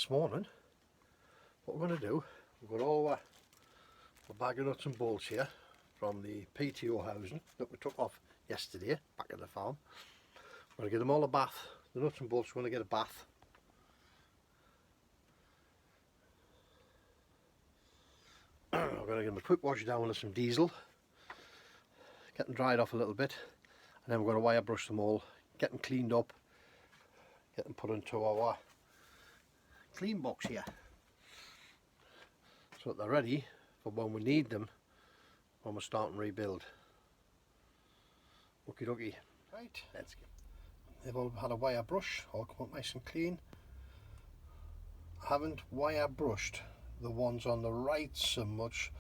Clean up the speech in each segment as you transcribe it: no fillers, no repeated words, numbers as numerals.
this morning, what we're going to do, we've got all our bag of nuts and bolts here from the PTO Haugen that we took off yesterday back at the farm. We're going to give them all a bath. The nuts and bolts are going to get a bath. We're going to give them a quick wash down with some diesel, get them dried off a little bit, and then we're going to wire brush them all, get them cleaned up, get them put into our clean box here, so that they're ready for when we need them when we're starting rebuild. Okie dokie. Right, let's get. They've all had a wire brush, all come up nice and clean. I haven't wire brushed the ones on the right so much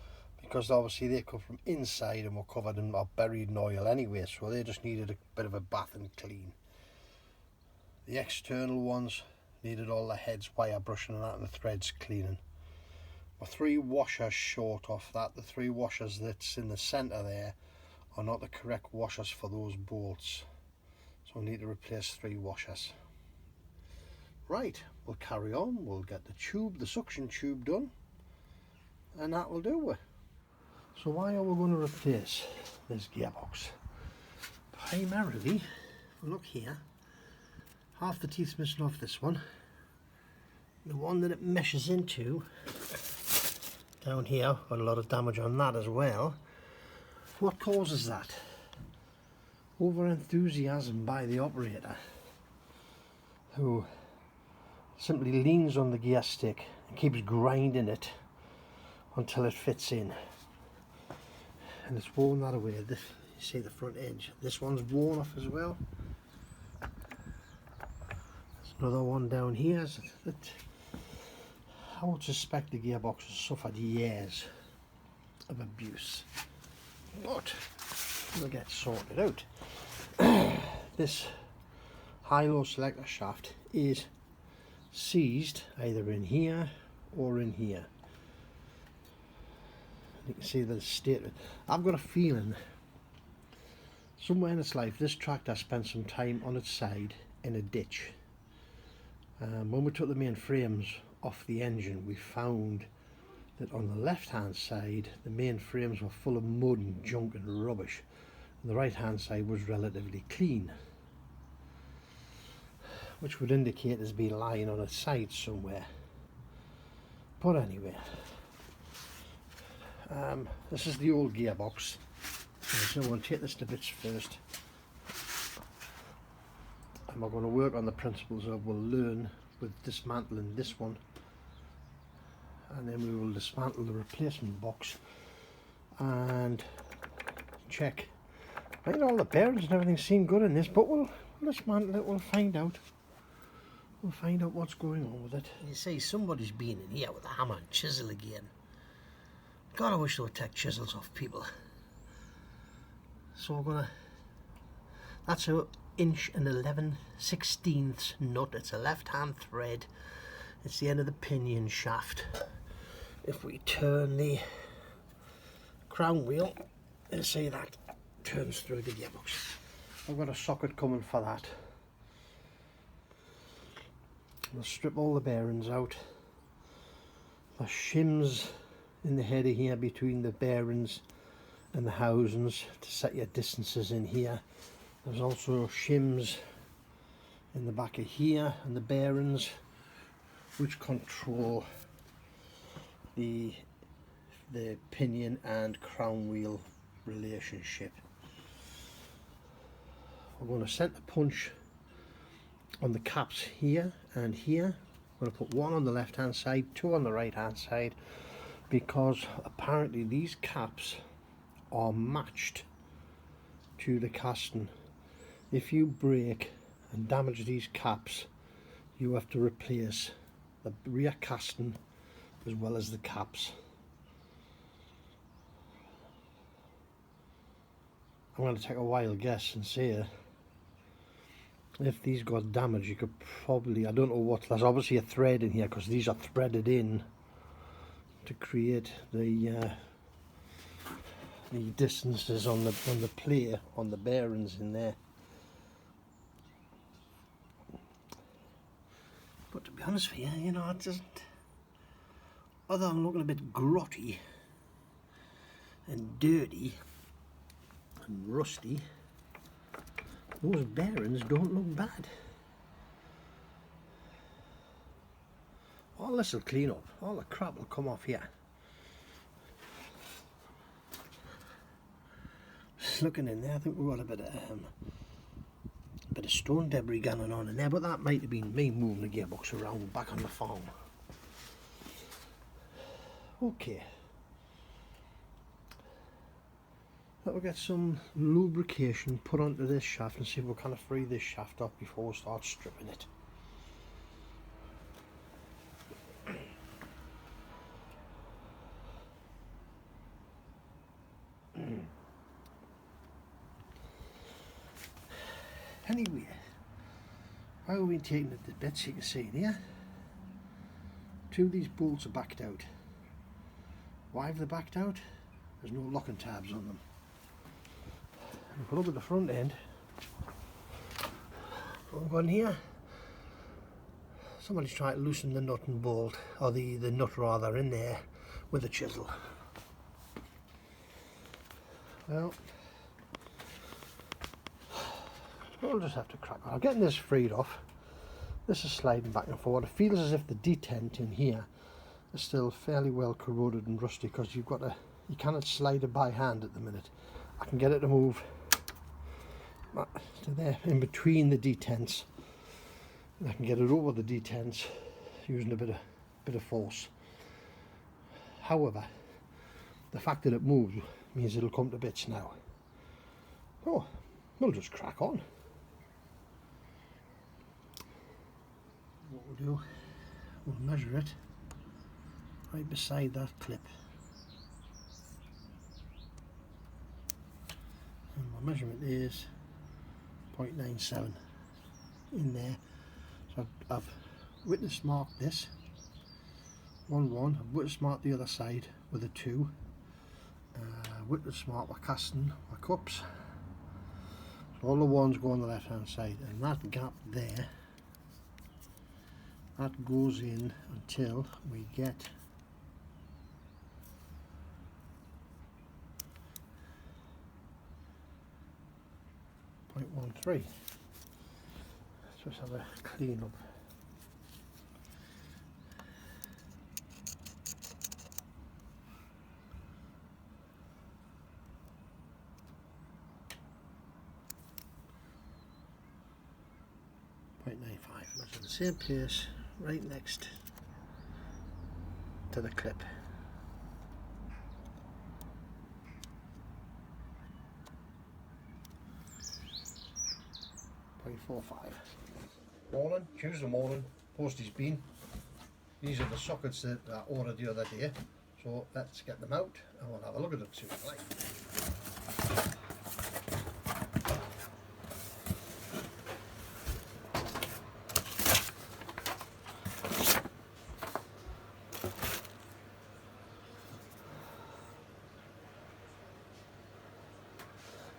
because obviously they come from inside and were covered in or buried in oil anyway, so they just needed a bit of a bath and clean. The external ones needed all the heads wire brushing and that, and the threads cleaning. We're 3 washers short off that. The 3 washers that's in the centre there are not the correct washers for those bolts, so we need to replace 3 washers. Right, we'll carry on. We'll get the suction tube done, and that will do it. So why are we going to replace this gearbox? Primarily, look here, half the teeth's missing off this one. The one that it meshes into down here, got a lot of damage on that as well. What causes that? Over enthusiasm by the operator, who simply leans on the gear stick and keeps grinding it until it fits in, and it's worn that away. This, you see the front edge, this one's worn off as well. There's another one down here that I would suspect the gearbox has suffered years of abuse, but we'll get sorted out. This high-low selector shaft is seized either in here or in here. You can see the statement. I've got a feeling somewhere in its life this tractor spent some time on its side in a ditch. When we took the main frames off the engine, we found that on the left hand side the main frames were full of mud and junk and rubbish, and the right hand side was relatively clean, which would indicate it's been lying on its side somewhere. But anyway, this is the old gearbox, so we're going to take this to bits first, and we're going to work on the principles of we'll learn with dismantling this one, and then we will dismantle the replacement box and check. Right, all the bearings and everything seem good in this, but we'll dismantle it. We'll find out. We'll find out what's going on with it. You see, somebody's been in here with a hammer and chisel again. God, I wish they would take chisels off people. So we're gonna. That's a 1 11/16 nut. It's a left-hand thread. It's the end of the pinion shaft. If we turn the crown wheel, you see that turns through the gearbox. I've got a socket coming for that. We'll strip all the bearings out. There's shims in the header here between the bearings and the Haugens to set your distances in here. There's also shims in the back of here and the bearings which control the pinion and crown wheel relationship. We're going to center punch on the caps here and here. I'm going to put 1 on the left hand side, 2 on the right hand side, because apparently these caps are matched to the casting. If you break and damage these caps, you have to replace the rear casting as well as the caps. I'm going to take a wild guess and say if these got damaged, you could probably, I don't know what, there's obviously a thread in here because these are threaded in to create the distances on the plate, on the bearings in there. But to be honest with you. You know, it doesn't, although I'm looking a bit grotty and dirty and rusty, those bearings don't look bad. All this will clean up, all the crap will come off here. Just looking in there, I think we've got a bit of stone debris going on in there, but that might have been me moving the gearbox around back on the farm. Okay. We'll get some lubrication put onto this shaft and see if we can free this shaft up before we start stripping it. Anyway, how are we taking it to bits? You can see here, two of these bolts are backed out. Why have they backed out? There's no locking tabs on them. If we look at the front end, what we've got here, somebody's trying to loosen the nut and bolt, or the nut rather, in there with a chisel. Well, we'll just have to crack on. I'm getting this freed off. This is sliding back and forward. It feels as if the detent in here is still fairly well corroded and rusty, because you cannot slide it by hand at the minute. I can get it to move to there in between the detents, and I can get it over the detents using a bit of force. However, the fact that it moves means it'll come to bits now. Oh, we'll just crack on. What we'll do, we'll measure it right beside that clip, and my measurement is 0.97 in there. So I've witness marked this 1-1. I've witness marked the other side with a 2. Witness marked my casting, my cups. So all the ones go on the left hand side, and that gap there, that goes in until we get .13. Let's just have a clean up. .95. That's in the same place, right next to the clip. 0.45. Morning, Tuesday morning, postage bin. These are the sockets that I ordered the other day, so let's get them out and we'll have a look at them, see what they like.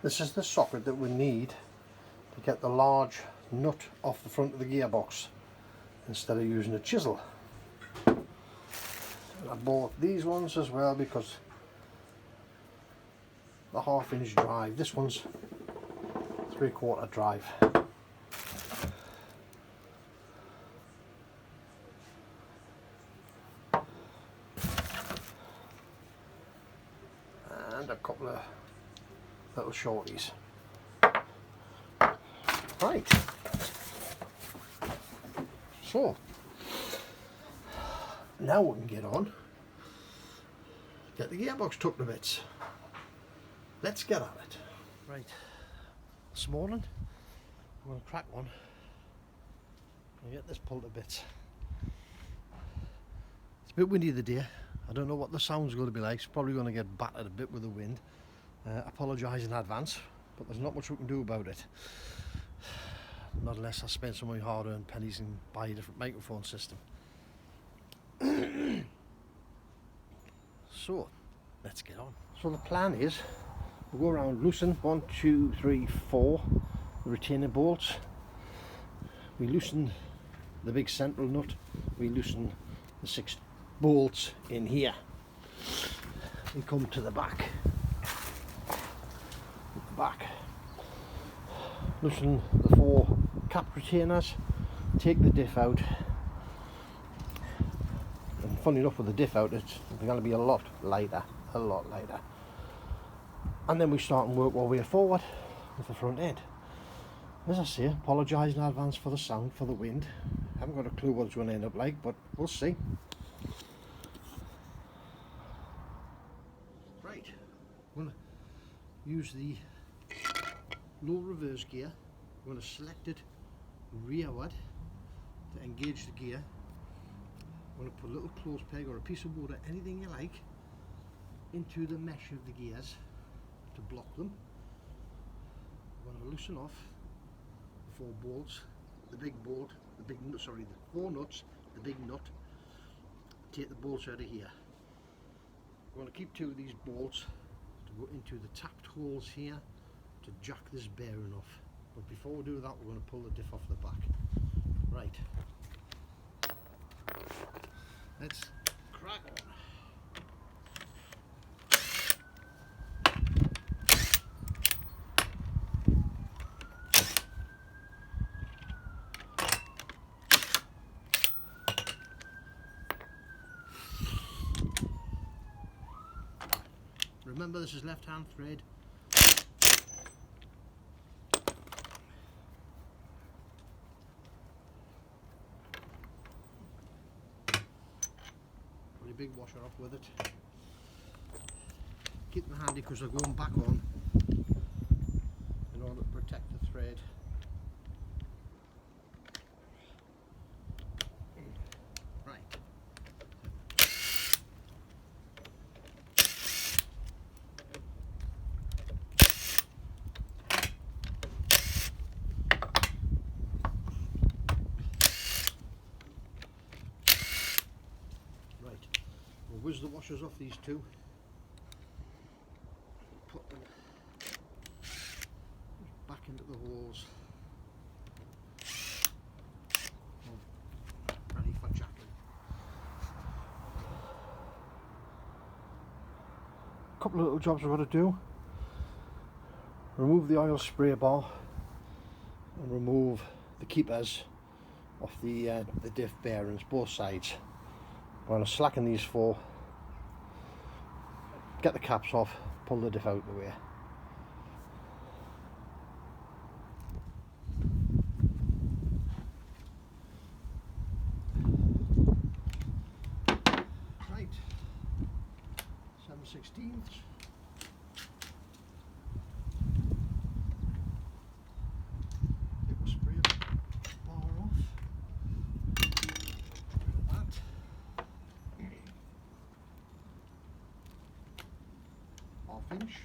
This is the socket that we need to get the large nut off the front of the gearbox instead of using a chisel. And I bought these ones as well because the 1/2-inch drive, this one's 3/4 drive. And a couple of little shorties. Right, so now we can get on, get the gearbox tucked to bits. Let's get at it. Right, this morning I'm going to crack one and get this pulled to bits. It's a bit windy today. I don't know what the sound's going to be like. It's probably going to get battered a bit with the wind. Apologise in advance, but there's not much we can do about it. Not unless I spend some of my hard-earned pennies and buy a different microphone system. So, let's get on. So the plan is, we'll go around, loosen 1, 2, 3, 4 retaining bolts. We loosen the big central nut, we loosen the 6 bolts in here. We come to the back, loosen the 4 cap retainers, take the diff out, and funny enough with the diff out it's going to be a lot lighter, and then we start and work our way forward with the front end. As I say, apologise in advance for the sound, for the wind. I haven't got a clue what it's going to end up like, but we'll see. Right, I'm going to use the low reverse gear. I'm going to select it rearward to engage the gear. I'm going to put a little close peg or a piece of wood or anything you like into the mesh of the gears to block them. I'm going to loosen off 4 bolts, the big bolt, the 4 nuts, the big nut, take the bolts out of here. I'm going to keep 2 of these bolts to go into the tapped holes here to jack this bearing off. But before we do that, we're going to pull the diff off the back. Right, let's crack on. Remember, this is left-hand thread. Put a big washer off with it. Keep them handy because they're going back on in order to protect the thread. Right. We'll whiz the washers off these 2. Put them back into the holes. Ready for jacking. Couple of little jobs we've got to do. Remove the oil spray bar and remove the keepers off the diff bearings, both sides. I'm going to slacken these 4, get the caps off, pull the diff out of the way. Right, 7/16. Take the spray bar off. Inch.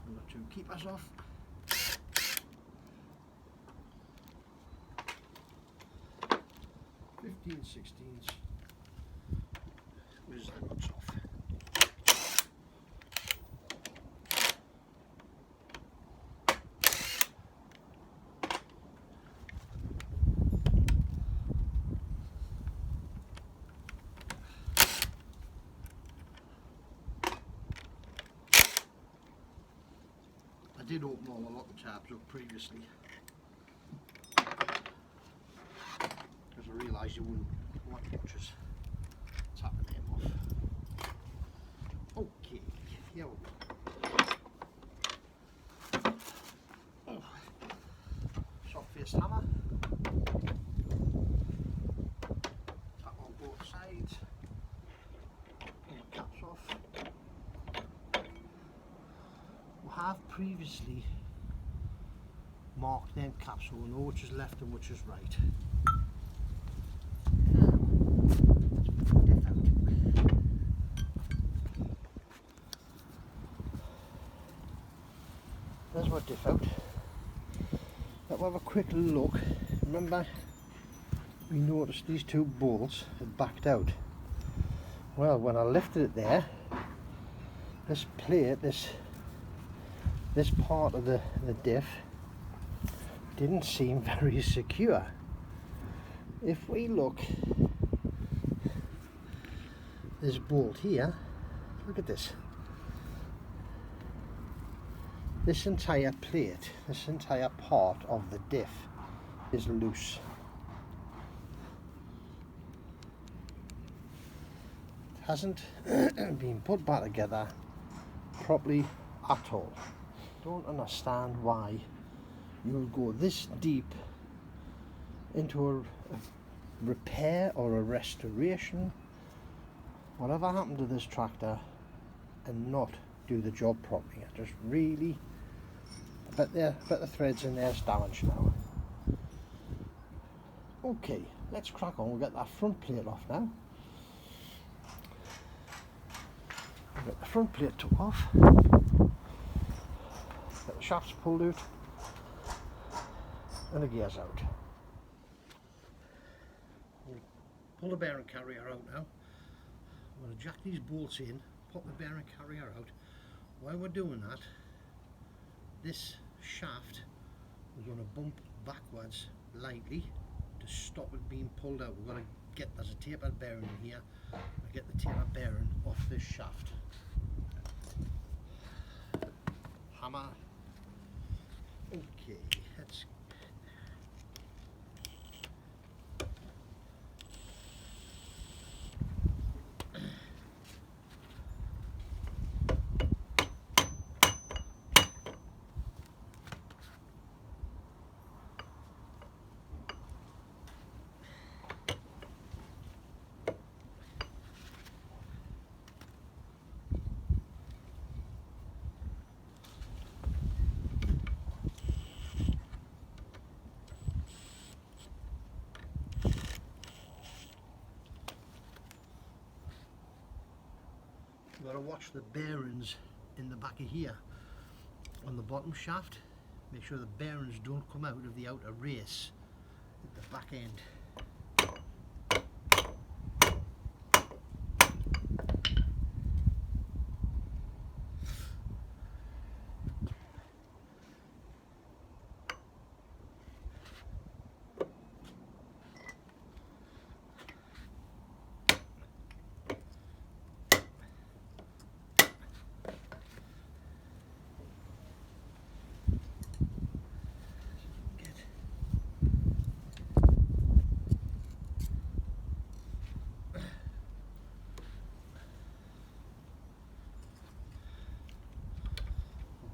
And the 2 keepers off. Fifteen 16ths. Whiz the nuts off. I did open all the lock tabs up previously because I realised you wouldn't want watchers tapping them off. Okay, here we go. Oh. Soft faced hammer. Tap on both sides. Pull the caps off. I've previously marked them caps so we know which is left and which is right. There's my diff out. Let's have a quick look. Remember we noticed these 2 bolts had backed out. Well, when I lifted it there, this plate, this part of the diff didn't seem very secure. If we look, this bolt here, look at this. This entire plate, this entire part of the diff is loose. It hasn't been put back together properly at all. Don't understand why you would go this deep into a repair or a restoration, whatever happened to this tractor, and not do the job properly. I just really bet the threads in there's damaged now. Okay, let's crack on. We'll get that front plate off now. We'll get the front plate took off. Get the shafts pulled out and the gears out. We'll pull the bearing carrier out now. I'm going to jack these bolts in, pop the bearing carrier out. While we're doing that, this shaft we're going to bump backwards lightly to stop it being pulled out. We're going to get, there's a tapered bearing in here, I'll get the tapered bearing off this shaft. Hammer. Okay, let's got to watch the bearings in the back of here on the bottom shaft. Make sure the bearings don't come out of the outer race at the back end.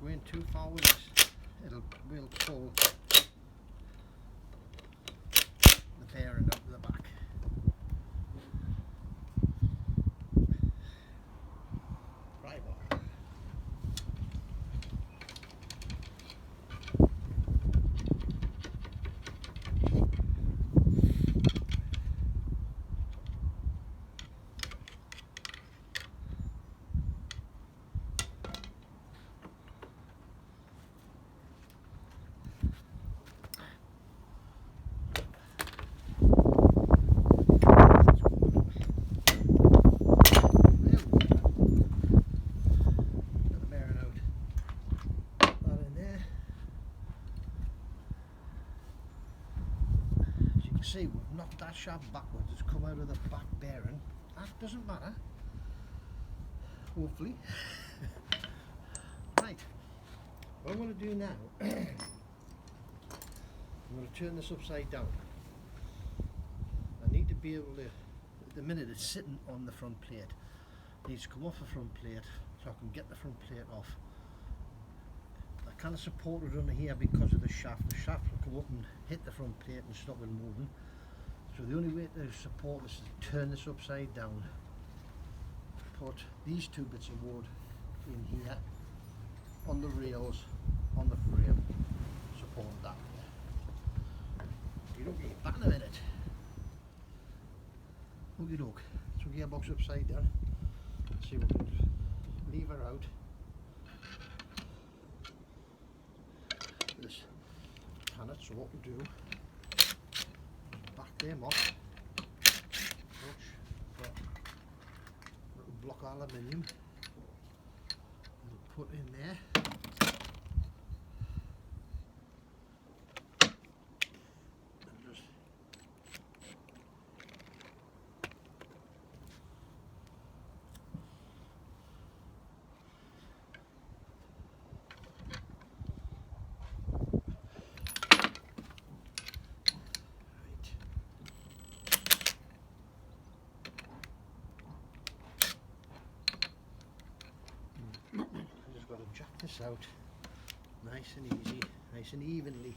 Going too far with this, we'll pull the bearing up the back. Right on. See, we've knocked that shaft backwards, it's come out of the back bearing. That doesn't matter, hopefully. Right, what I'm going to do now, I'm going to turn this upside down. I need to be able to, at the minute it's sitting on the front plate, it needs to come off the front plate so I can get the front plate off. I kind of support it under here because of the shaft. The shaft will come up and hit the front plate and stop it moving. So the only way to support this is to turn this upside down. Put these two bits of wood in here on the rails on the frame. Support that there. You don't get back in a minute. Okie doke. So gearbox upside down. Let's see what we can lever out. This planet, so what we do, back them off, watch for little block aluminium, we'll put in there, out nice and easy, nice and evenly.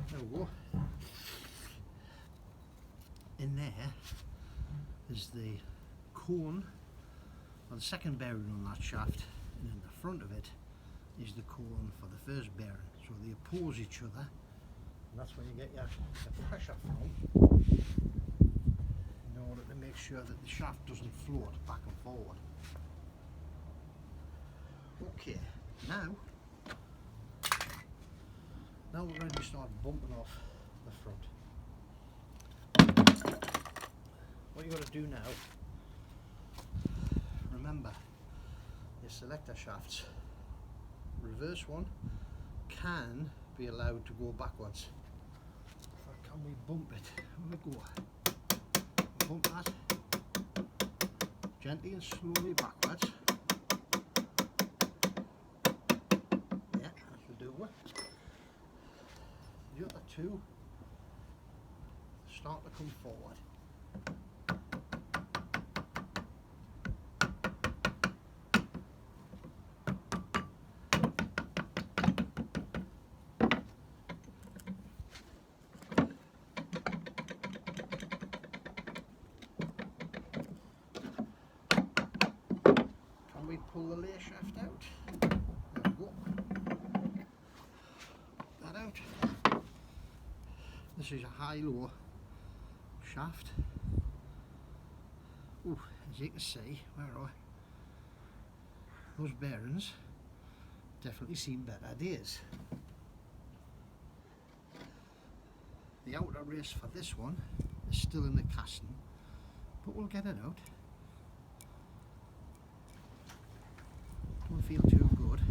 There we go. In there is the cone, or the second bearing on that shaft, and in the front of it is the cone for the first bearing. So they oppose each other, and that's where you get your pressure from, in order to make sure that the shaft doesn't float back and forward. Okay, now we're ready to start bumping off the front. What you got to do now, remember your selector shafts, reverse one can be allowed to go backwards. So can we bump it? Here we go. Bump that gently and slowly backwards. Yeah, that'll do it. The other two start to come forward. Can we pull the layer shaft out? There we go. That out. This is a high-low shaft. Ooh, as you can see, where are those bearings definitely seen better days. The outer race for this one is still in the casting, but we'll get it out. Don't feel too good.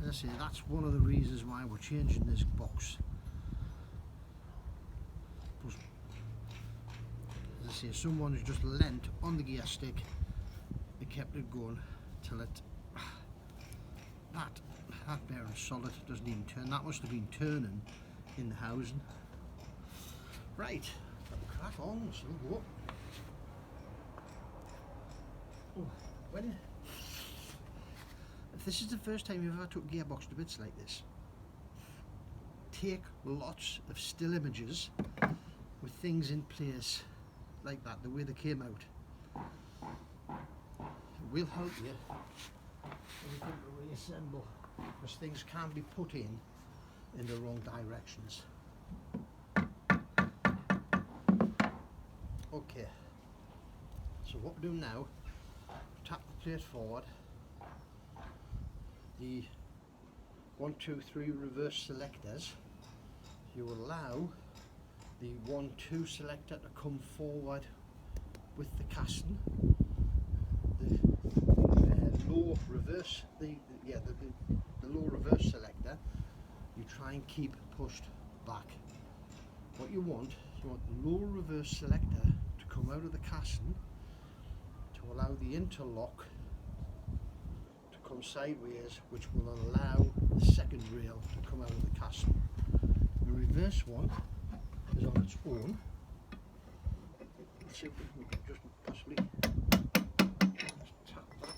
As I say, that's one of the reasons why we're changing this box. As I say, someone's just leant on the gear stick and kept it going till it that bearing's solid, doesn't even turn. That must have been turning in the Haugen. Right, crack on, so go. Oh, if this is the first time you've ever took gearbox to bits like this, take lots of still images with things in place like that, the way they came out. It will help you when you come to reassemble, because things can be put in the wrong directions. Okay, so what we're doing now, tap the plate forward, the 1, 2, 3 reverse selectors, you allow the 1, 2 selector to come forward with the casting. The low reverse, the low reverse selector, you try and keep pushed back. What you want the low reverse selector to come out of the casting to allow the interlock to come sideways, which will allow the second rail to come out of the casting. The reverse one is on its own. Let's see if we can just possibly tap that.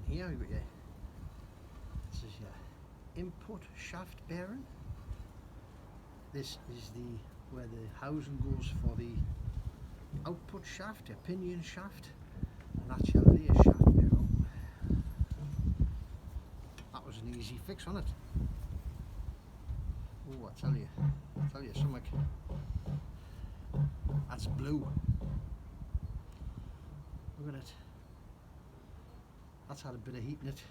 Here we've got this is your input shaft bearing. This is where the Haugen goes for the output shaft, your pinion shaft, and that's your layer shaft bearing. That was an easy fix on it. Oh, I tell you something. That's blue. Look at it. That's had a bit of heat in it.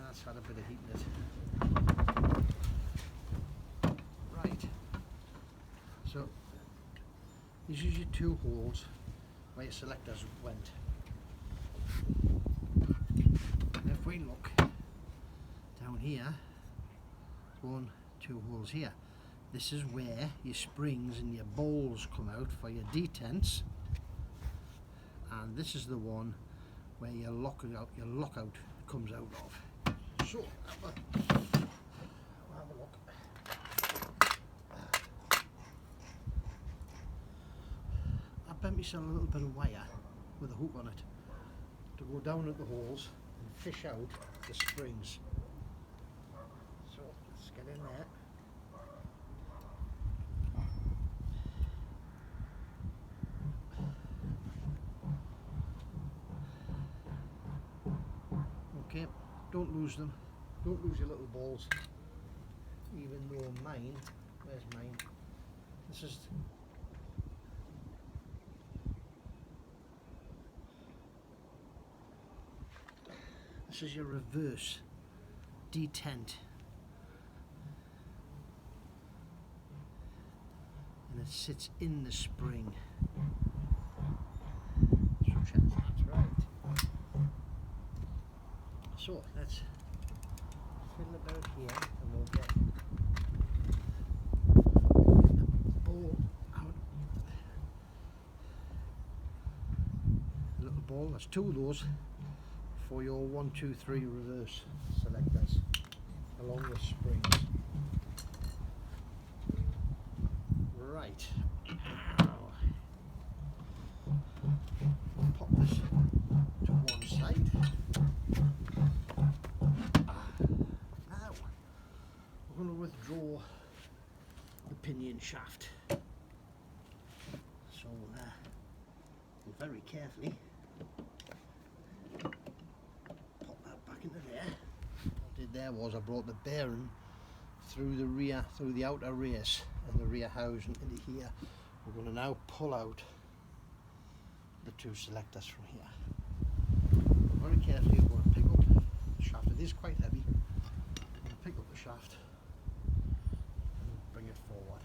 That's had a bit of heat in it. These are your two holes where your selectors went. And if we look down here, 1, 2 holes here. This is where your springs and your bowls come out for your detents, and this is the one where your lockout comes out of. So we'll have a look. I bent myself a little bit of wire with a hook on it to go down at the holes and fish out the springs. So let's get in there. Okay, don't lose them. Don't lose your little balls. Even though mine, where's mine? This is your reverse detent, and it sits in the spring. That's right. So let's fiddle about here and we'll get the ball out. A little ball, that's 2 of those for your 1, 2, 3 reverse selectors along the springs. Right. Pop this to one side. Now we're going to withdraw the pinion shaft. So we'll very carefully pop that back into there. What I did there was I brought the bearing through the rear, through the outer race and the rear housing into here. We're going to now pull out the 2 selectors from here. Very carefully we're going to pick up the shaft. It is quite heavy. I'm going to pick up the shaft and bring it forward.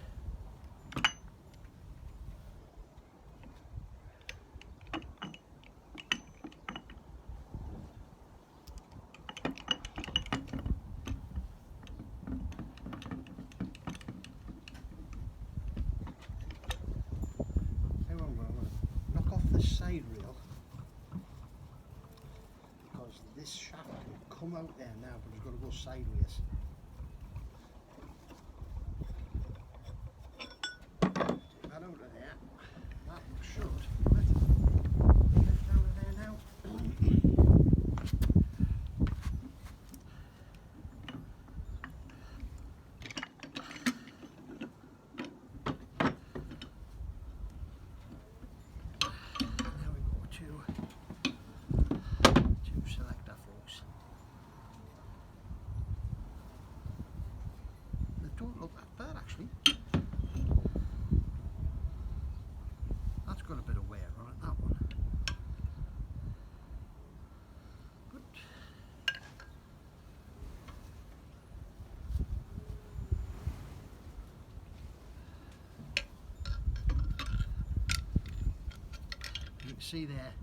Side rail, because this shaft can come out there now, but it's got to go sideways. Take that out of there. That should lift out of there now. Don't look that bad actually. That's got a bit of wear on it, that one. But you can see there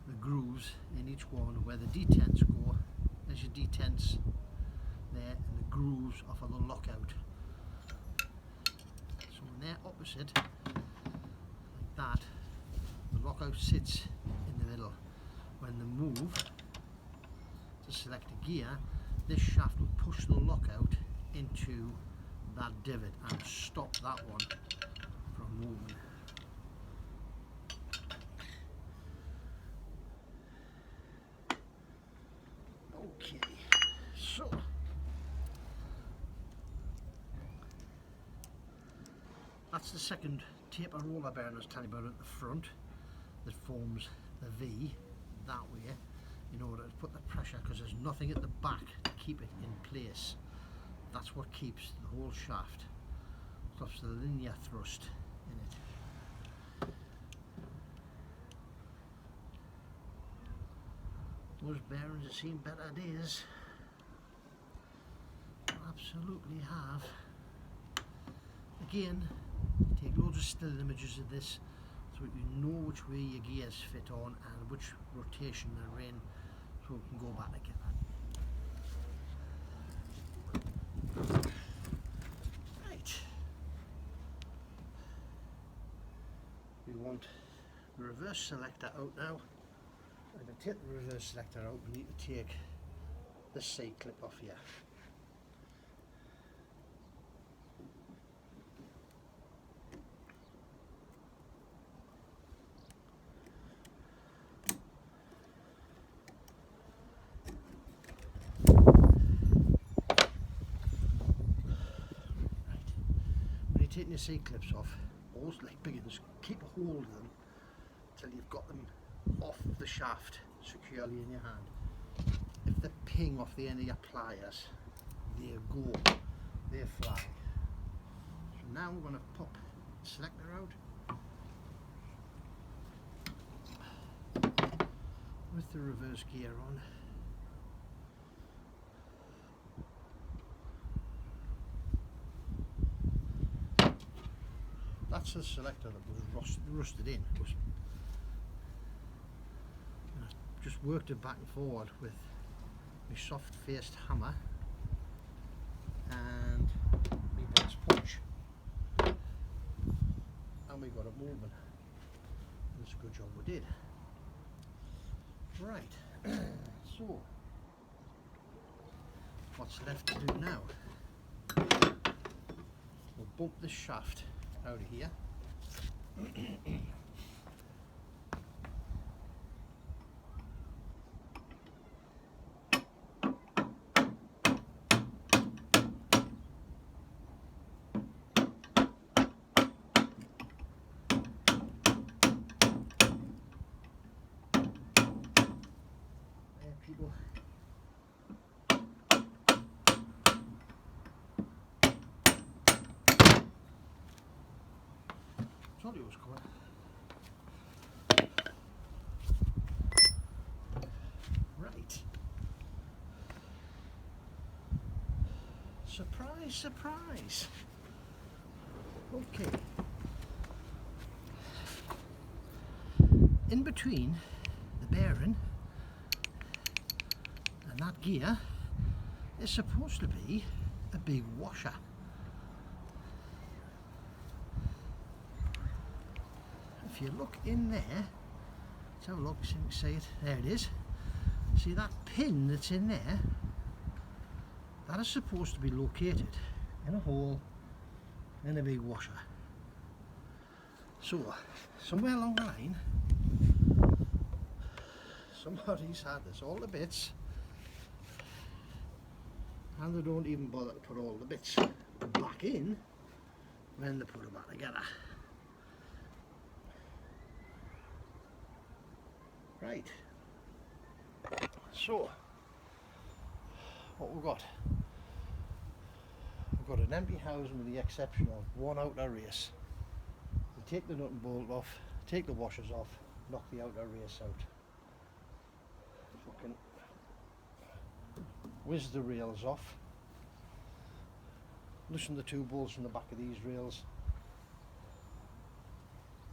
the grooves in each one where the detents go. There's your detents there and the grooves off of the lockout. So when they're opposite, like that, the lockout sits in the middle. When they move to select a gear, this shaft will push the lockout into that divot and stop that one from moving. Okay, so that's the second taper roller bearing I was telling you about at the front that forms the V that way in order to put the pressure, because there's nothing at the back to keep it in place. That's what keeps the whole shaft, stops the linear thrust in it. Those bearings have seen better days. Absolutely have. Again, take loads of still images of this so you know which way your gears fit on and which rotation they're in, so we can go back together. Right, we want the reverse selector out now, and to take the reverse selector out we need to take this side clip off here. Taking your side clips off, always like beginners, keep a hold of them till you've got them off the shaft securely in your hand. If they ping off the end of your pliers, they go, they fly. So now we're going to pop the selector out with the reverse gear on. That's the selector that was rusted in. I just worked it back and forward with my soft faced hammer and my brass punch, and we got it moving. That's a good job we did. Right, so what's left to do now? We'll bump this shaft out of here. There, people. Told you it was coming. Right. Surprise, surprise. Okay. In between the bearing and that gear is supposed to be a big washer. If you look in there, let's have a look, so you can see it. There it is. See that pin that's in there? That is supposed to be located in a hole in a big washer. So, somewhere along the line, somebody's had this, all the bits, and they don't even bother to put all the bits back in when they put them back together. Right, so what we've got an empty Haugen with the exception of one outer race. We take the nut and bolt off, take the washers off, knock the outer race out. Fucking whiz the rails off, loosen the two bolts from the back of these rails,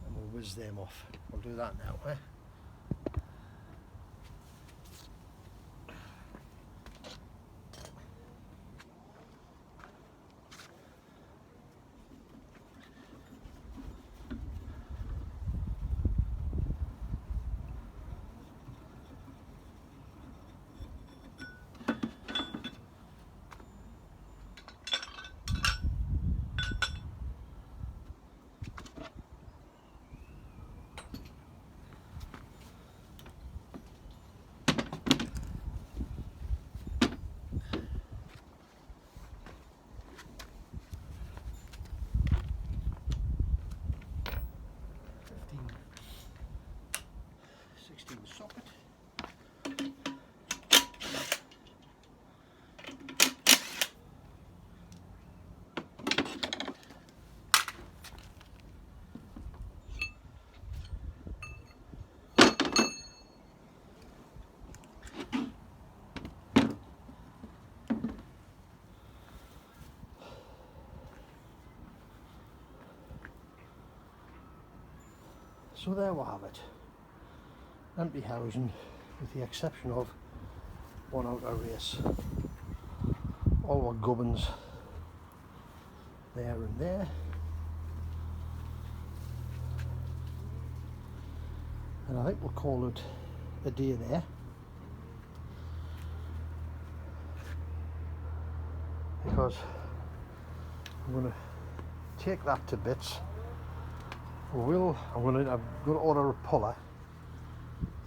and we'll whiz them off. We'll do that now, eh? So there we have it. Empty Haugen, with the exception of one outer race. All our gubbins there and there. And I think we'll call it a day there. Because I'm going to take that to bits. I'm going to order a puller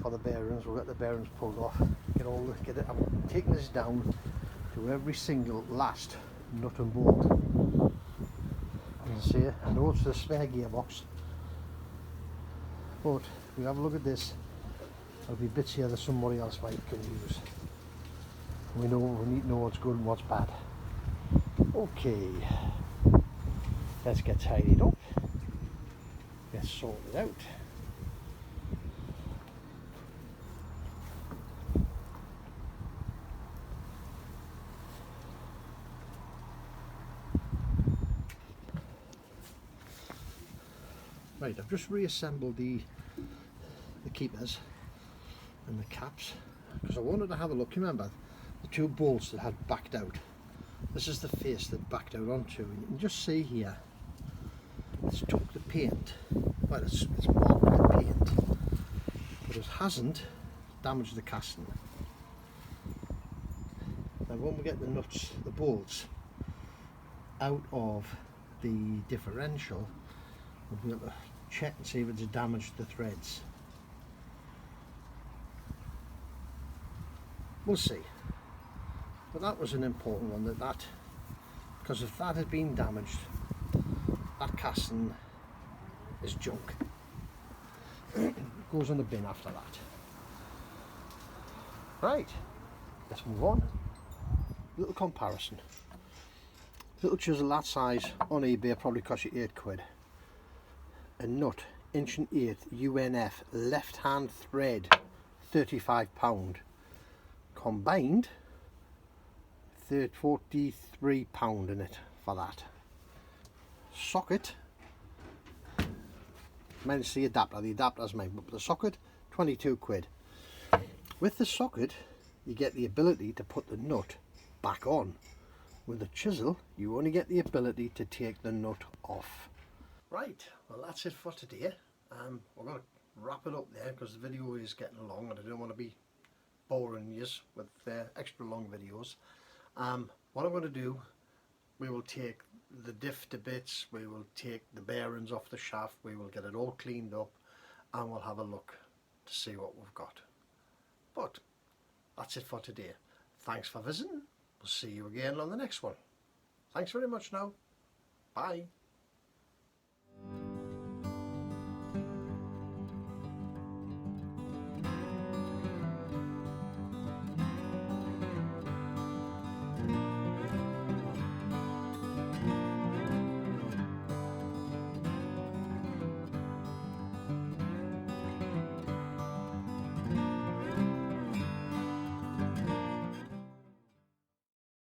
for the bearings. We'll get the bearings pulled off. I'm taking this down to every single last nut and bolt. As you see, I know it's the spare gearbox, but if we have a look at this, there'll be bits here that somebody else might can use. We need to know what's good and what's bad. Okay, let's get tidied up, get sorted out. Right, I've just reassembled the keepers and the caps because I wanted to have a look. Remember the two bolts that had backed out? This is the face that backed out onto, and you can just see here it's took the paint. Well, it's marked with the paint, but it hasn't damaged the casting. Now when we get the nuts, the bolts out of the differential, we'll be able to check and see if it's damaged the threads. We'll see. But that was an important one, because if that had been damaged, that casting is junk. It goes in the bin after that. Right, let's move on. Little comparison. Little chisel that size on eBay probably cost you £8. A nut, 1/8 UNF, left hand thread, £35. Combined, £43 in it for that. Socket, minus the adapter's mine, but the socket, £22. With the socket, you get the ability to put the nut back on. With the chisel, you only get the ability to take the nut off. Right, well that's it for today. We're going to wrap it up there because the video is getting long and I don't want to be boring you with extra long videos. What I'm going to do, we will take the diff to bits, we will take the bearings off the shaft, we will get it all cleaned up and we'll have a look to see what we've got. But that's it for today. Thanks for visiting. We'll see you again on the next one. Thanks very much now. Bye.